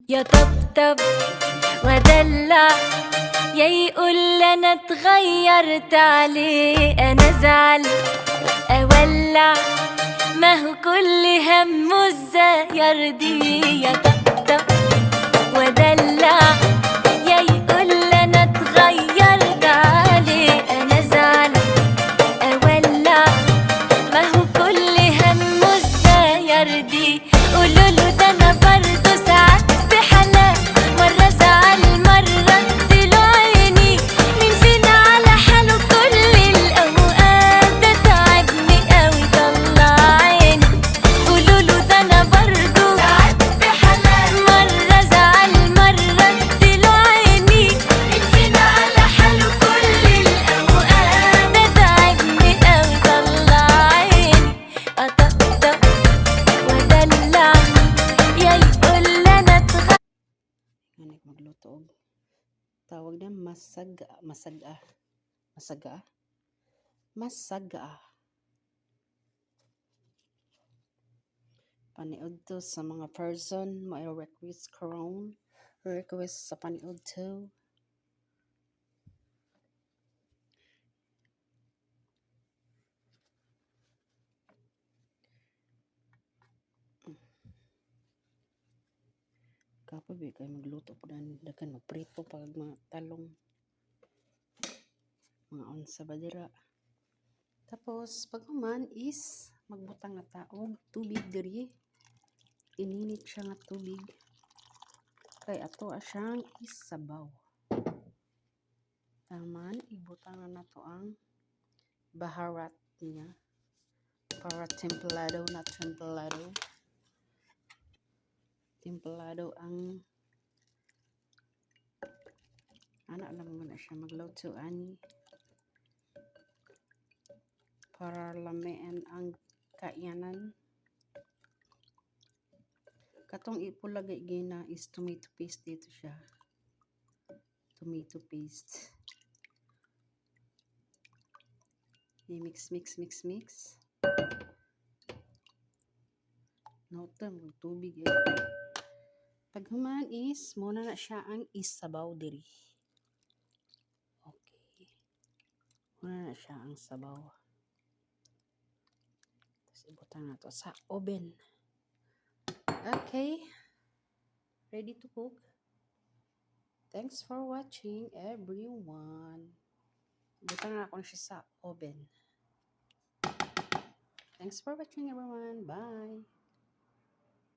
يا طبطب ودلع، يا يقول انا اتغيرت عليه، انا ازعل اولع، ما هو كل همه ازاي يرضيه. يا طبطب ودلع، يا يقول انا اتغيرت عليه، انا ازعل اولع، ما هو كل همه ازاي يرضيه. قولوله ده انا برضه ساعات بحالات، مرة زعل مرة اديله عيني، مين فينا على حاله كل الاوقات، ده تعبني قوي طلع عيني. قولوله ده انا برضه ساعات بحالات، مرة زعل مرة اديله عيني، مين فينا على حاله كل الاوقات، ده تعبني قوي طلع عيني. اطقطق ودلع، يا يقول انا Nganik magluto og tawag na masaga. Paniud to sa mga person may request sa paniud to. Kapoy kay magluto po dagan magprito pag mga talong mga unsa ba dira. Tapos pag human is magbutang nga taog tubig diri, ininit siya nga tubig kay ato siyang isabaw. Taman ibutang na nato ang baharat niya para templado ang anak lang muna siya magluto ani para lamean ang kaiyanan. Katong ipulagay gina is tomato paste dito siya. Tomato paste. Mix. Nauta mo tubig Pag human is muna na siya ang isabaw diri. Okay. Muna na siya ang sabaw. Tapos ibutan na to sa oven. Okay. Ready to cook. Thanks for watching everyone. Ibutan na ako siya sa oven. Thanks for watching everyone. Bye.